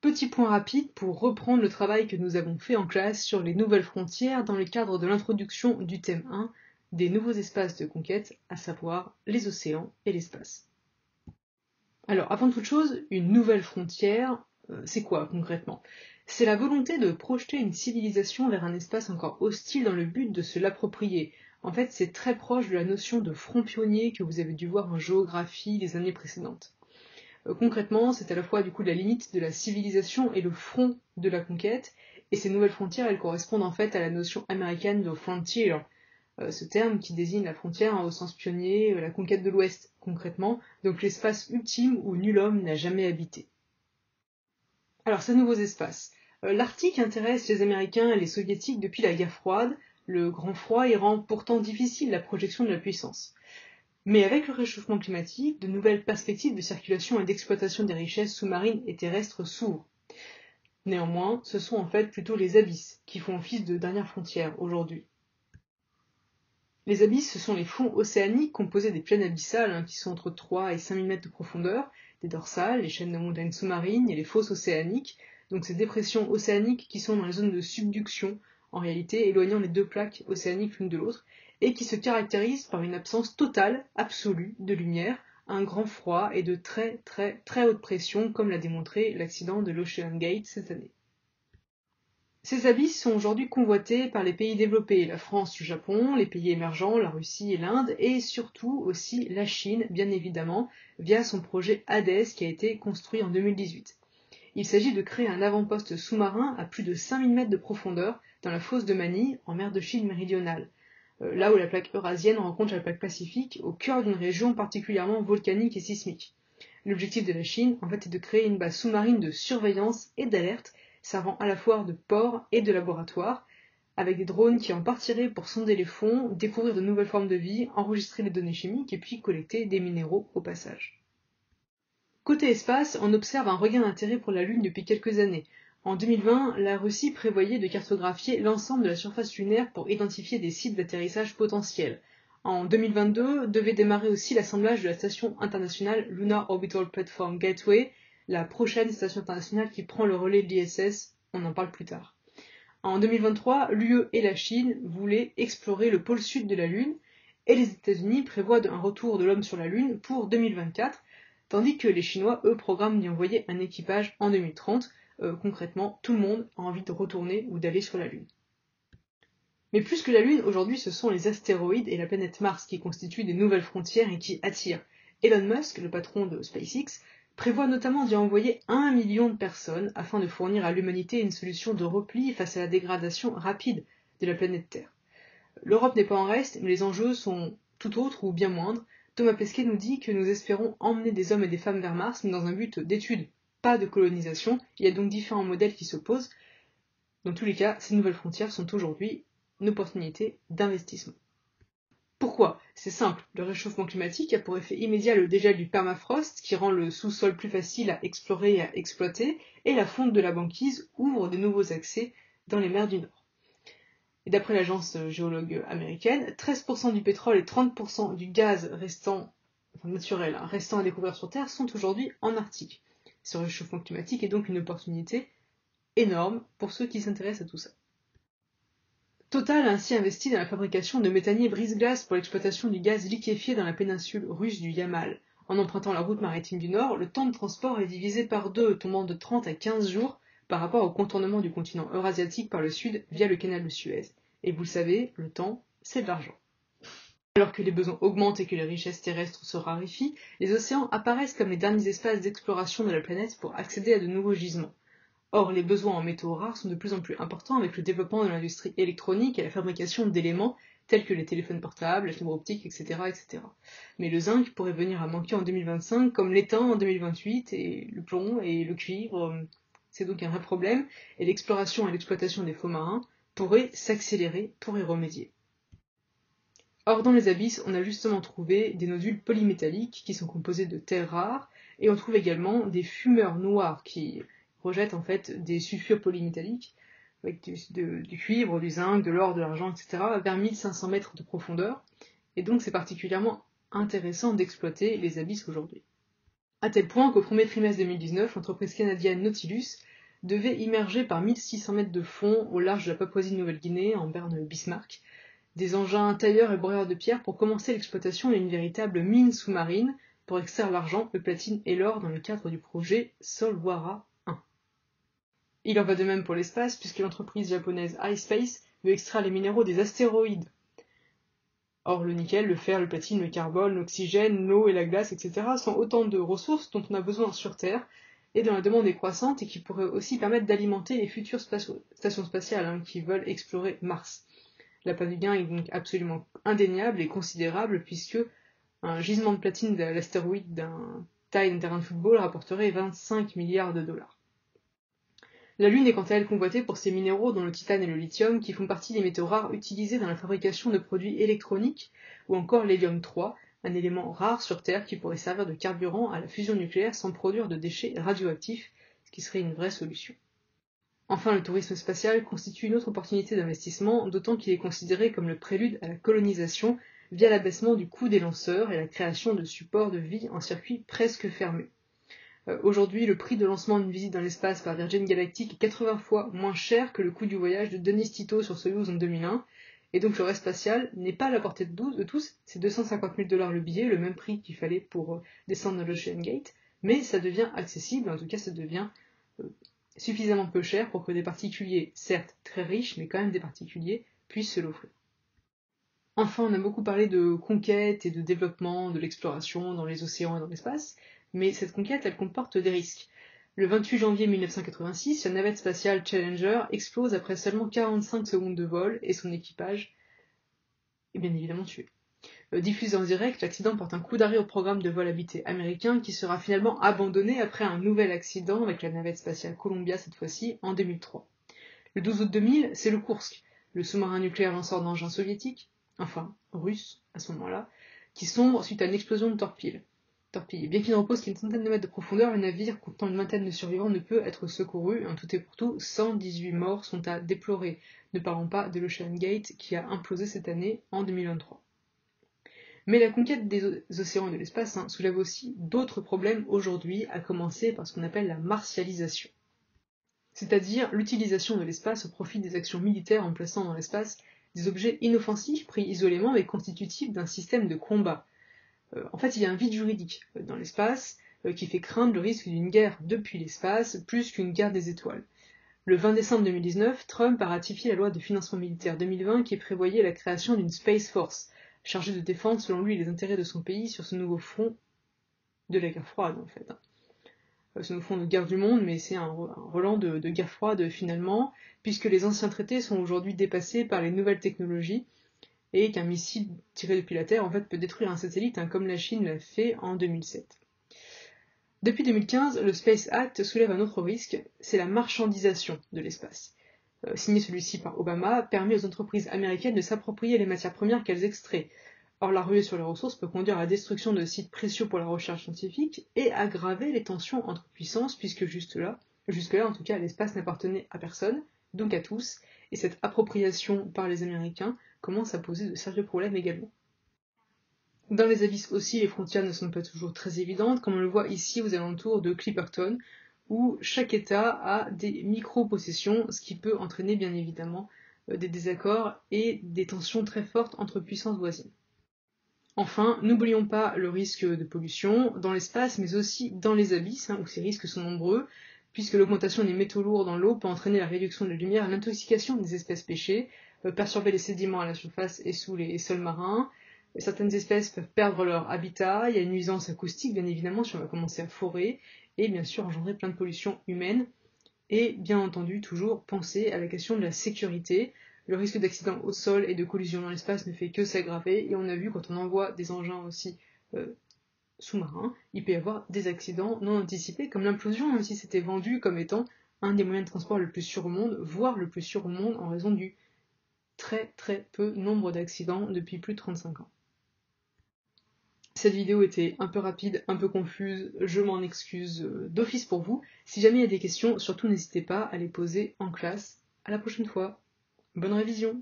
Petit point rapide pour reprendre le travail que nous avons fait en classe sur les nouvelles frontières dans le cadre de l'introduction du thème 1 des nouveaux espaces de conquête, à savoir les océans et l'espace. Alors, avant toute chose, une nouvelle frontière, c'est quoi concrètement? C'est la volonté de projeter une civilisation vers un espace encore hostile dans le but de se l'approprier. En fait, c'est très proche de la notion de front pionnier que vous avez dû voir en géographie les années précédentes. Concrètement, c'est à la fois du coup la limite de la civilisation et le front de la conquête, et ces nouvelles frontières, elles correspondent en fait à la notion américaine de frontier, ce terme qui désigne la frontière au sens pionnier, la conquête de l'Ouest, concrètement, donc l'espace ultime où nul homme n'a jamais habité. Alors, ces nouveaux espaces. L'Arctique intéresse les Américains et les Soviétiques depuis la guerre froide, le grand froid y rend pourtant difficile la projection de la puissance. Mais avec le réchauffement climatique, de nouvelles perspectives de circulation et d'exploitation des richesses sous-marines et terrestres s'ouvrent. Néanmoins, ce sont en fait plutôt les abysses qui font office de dernière frontière aujourd'hui. Les abysses, ce sont les fonds océaniques composés des plaines abyssales qui sont entre 3 et 5 000 mètres de profondeur, des dorsales, les chaînes de montagnes sous-marines et les fosses océaniques, donc ces dépressions océaniques qui sont dans les zones de subduction, en réalité éloignant les deux plaques océaniques l'une de l'autre, et qui se caractérisent par une absence totale, absolue, de lumière, un grand froid et de très haute pression, comme l'a démontré l'accident de l'Ocean Gate cette année. Ces abysses sont aujourd'hui convoités par les pays développés, la France, le Japon, les pays émergents, la Russie et l'Inde, et surtout aussi la Chine, bien évidemment, via son projet HADES qui a été construit en 2018. Il s'agit de créer un avant-poste sous-marin à plus de 5000 mètres de profondeur dans la fosse de Manille, en mer de Chine méridionale, là où la plaque eurasienne rencontre la plaque pacifique, au cœur d'une région particulièrement volcanique et sismique. L'objectif de la Chine, en fait, est de créer une base sous-marine de surveillance et d'alerte, servant à la fois de port et de laboratoire, avec des drones qui en partiraient pour sonder les fonds, découvrir de nouvelles formes de vie, enregistrer les données chimiques et puis collecter des minéraux au passage. Côté espace, on observe un regain d'intérêt pour la Lune depuis quelques années. En 2020, la Russie prévoyait de cartographier l'ensemble de la surface lunaire pour identifier des sites d'atterrissage potentiels. En 2022, devait démarrer aussi l'assemblage de la station internationale Lunar Orbital Platform Gateway, la prochaine station internationale qui prend le relais de l'ISS, on en parle plus tard. En 2023, l'UE et la Chine voulaient explorer le pôle sud de la Lune, et les États-Unis prévoient un retour de l'homme sur la Lune pour 2024, tandis que les Chinois, eux, programment d'y envoyer un équipage en 2030. Concrètement, tout le monde a envie de retourner ou d'aller sur la Lune. Mais plus que la Lune, aujourd'hui, ce sont les astéroïdes et la planète Mars qui constituent des nouvelles frontières et qui attirent. Elon Musk, le patron de SpaceX, prévoit notamment d'y envoyer 1 million de personnes afin de fournir à l'humanité une solution de repli face à la dégradation rapide de la planète Terre. L'Europe n'est pas en reste, mais les enjeux sont tout autres ou bien moindres. Thomas Pesquet nous dit que nous espérons emmener des hommes et des femmes vers Mars, mais dans un but d'étude, pas de colonisation. Il y a donc différents modèles qui s'opposent. Dans tous les cas, ces nouvelles frontières sont aujourd'hui une opportunité d'investissement. Pourquoi? C'est simple, le réchauffement climatique a pour effet immédiat le dégel du permafrost qui rend le sous-sol plus facile à explorer et à exploiter, et la fonte de la banquise ouvre de nouveaux accès dans les mers du Nord. Et d'après l'agence géologue américaine, 13% du pétrole et 30% du gaz naturel restant à découvrir sur Terre sont aujourd'hui en Arctique. Ce réchauffement climatique est donc une opportunité énorme pour ceux qui s'intéressent à tout ça. Total a ainsi investi dans la fabrication de méthaniers brise-glace pour l'exploitation du gaz liquéfié dans la péninsule russe du Yamal. En empruntant la route maritime du Nord, le temps de transport est divisé par 2, tombant de 30 à 15 jours par rapport au contournement du continent eurasiatique par le sud via le canal de Suez. Et vous le savez, le temps, c'est de l'argent. Alors que les besoins augmentent et que les richesses terrestres se raréfient, les océans apparaissent comme les derniers espaces d'exploration de la planète pour accéder à de nouveaux gisements. Or, les besoins en métaux rares sont de plus en plus importants avec le développement de l'industrie électronique et la fabrication d'éléments tels que les téléphones portables, la fibre optique, etc. Mais le zinc pourrait venir à manquer en 2025 comme l'étain en 2028 et le plomb et le cuivre. C'est donc un vrai problème et l'exploration et l'exploitation des fonds marins pourraient s'accélérer pour y remédier. Or, dans les abysses, on a justement trouvé des nodules polymétalliques qui sont composés de terres rares et on trouve également des fumeurs noirs qui rejettent en fait des sulfures polymétalliques avec du cuivre, du zinc, de l'or, de l'argent, etc. vers 1500 mètres de profondeur. Et donc c'est particulièrement intéressant d'exploiter les abysses aujourd'hui. À tel point qu'au premier trimestre 2019, l'entreprise canadienne Nautilus devait immerger par 1600 mètres de fond au large de la Papouasie-Nouvelle-Guinée, en baie Bismarck, des engins tailleurs et broyeurs de pierre pour commencer l'exploitation d'une véritable mine sous-marine pour extraire l'argent, le platine et l'or dans le cadre du projet Solwara 1. Il en va de même pour l'espace, puisque l'entreprise japonaise iSpace veut extraire les minéraux des astéroïdes. Or, le nickel, le fer, le platine, le carbone, l'oxygène, l'eau et la glace, etc. sont autant de ressources dont on a besoin sur Terre et dont la demande est croissante et qui pourraient aussi permettre d'alimenter les futures stations spatiales qui veulent explorer Mars. L'appât du gain est donc absolument indéniable et considérable puisque un gisement de platine de l'astéroïde d'un taille d'un terrain de football rapporterait 25 milliards de dollars. La Lune est quant à elle convoitée pour ses minéraux dont le titane et le lithium qui font partie des métaux rares utilisés dans la fabrication de produits électroniques ou encore l'hélium-3, un élément rare sur Terre qui pourrait servir de carburant à la fusion nucléaire sans produire de déchets radioactifs, ce qui serait une vraie solution. Enfin, le tourisme spatial constitue une autre opportunité d'investissement, d'autant qu'il est considéré comme le prélude à la colonisation via l'abaissement du coût des lanceurs et la création de supports de vie en circuit presque fermé. Aujourd'hui, le prix de lancement d'une visite dans l'espace par Virgin Galactic est 80 fois moins cher que le coût du voyage de Denis Tito sur Soyouz en 2001, et donc le rêve spatial n'est pas à la portée de tous, c'est 250 000 $ le billet, le même prix qu'il fallait pour descendre dans l'Ocean Gate, mais ça devient accessible, en tout cas ça devient suffisamment peu cher pour que des particuliers, certes très riches, mais quand même des particuliers, puissent se l'offrir. Enfin, on a beaucoup parlé de conquête et de développement, de l'exploration dans les océans et dans l'espace, mais cette conquête, elle comporte des risques. Le 28 janvier 1986, la navette spatiale Challenger explose après seulement 45 secondes de vol et son équipage est bien évidemment tué. Diffusé en direct, l'accident porte un coup d'arrêt au programme de vol habité américain qui sera finalement abandonné après un nouvel accident avec la navette spatiale Columbia cette fois-ci en 2003. Le 12 août 2000, c'est le Kursk, le sous-marin nucléaire lanceur d'engins soviétique, enfin russe à ce moment-là, qui sombre suite à une explosion de torpille. Bien qu'il ne repose qu'une centaine de mètres de profondeur, le navire comptant une vingtaine de survivants ne peut être secouru. En tout et pour tout, 118 morts sont à déplorer. Ne parlons pas de l'Ocean Gate qui a implosé cette année en 2023. Mais la conquête des océans et de l'espace soulève aussi d'autres problèmes aujourd'hui, à commencer par ce qu'on appelle la martialisation. C'est-à-dire l'utilisation de l'espace au profit des actions militaires en plaçant dans l'espace des objets inoffensifs pris isolément mais constitutifs d'un système de combat. En fait, il y a un vide juridique dans l'espace qui fait craindre le risque d'une guerre depuis l'espace plus qu'une guerre des étoiles. Le 20 décembre 2019, Trump a ratifié la loi de financement militaire 2020 qui prévoyait la création d'une Space Force, chargée de défendre selon lui les intérêts de son pays sur ce nouveau front de la guerre froide en fait. Ce nouveau front de guerre du monde, mais c'est un relent de guerre froide finalement, puisque les anciens traités sont aujourd'hui dépassés par les nouvelles technologies et qu'un missile tiré depuis la Terre en fait peut détruire un satellite comme la Chine l'a fait en 2007. Depuis 2015, le Space Act soulève un autre risque, c'est la marchandisation de l'espace. Signé celui-ci par Obama, permet aux entreprises américaines de s'approprier les matières premières qu'elles extraient. Or, la ruée sur les ressources peut conduire à la destruction de sites précieux pour la recherche scientifique et aggraver les tensions entre puissances, puisque jusque-là, en tout cas, l'espace n'appartenait à personne, donc à tous, et cette appropriation par les Américains commence à poser de sérieux problèmes également. Dans les abysses aussi, les frontières ne sont pas toujours très évidentes, comme on le voit ici aux alentours de Clipperton, où chaque État a des micro-possessions, ce qui peut entraîner bien évidemment des désaccords et des tensions très fortes entre puissances voisines. Enfin, n'oublions pas le risque de pollution dans l'espace, mais aussi dans les abysses, où ces risques sont nombreux, puisque l'augmentation des métaux lourds dans l'eau peut entraîner la réduction de la lumière et l'intoxication des espèces pêchées, perturber les sédiments à la surface et sous les sols marins. Certaines espèces peuvent perdre leur habitat, il y a une nuisance acoustique bien évidemment si on va commencer à forer, et bien sûr engendrer plein de pollution humaine, et bien entendu toujours penser à la question de la sécurité. Le risque d'accident au sol et de collision dans l'espace ne fait que s'aggraver, et on a vu quand on envoie des engins aussi sous-marins, il peut y avoir des accidents non anticipés, comme l'implosion, même si c'était vendu comme étant un des moyens de transport le plus sûr au monde, voire le plus sûr au monde en raison du très très peu nombre d'accidents depuis plus de 35 ans. Cette vidéo était un peu rapide, un peu confuse, je m'en excuse d'office pour vous. Si jamais il y a des questions, surtout n'hésitez pas à les poser en classe. À la prochaine fois. Bonne révision!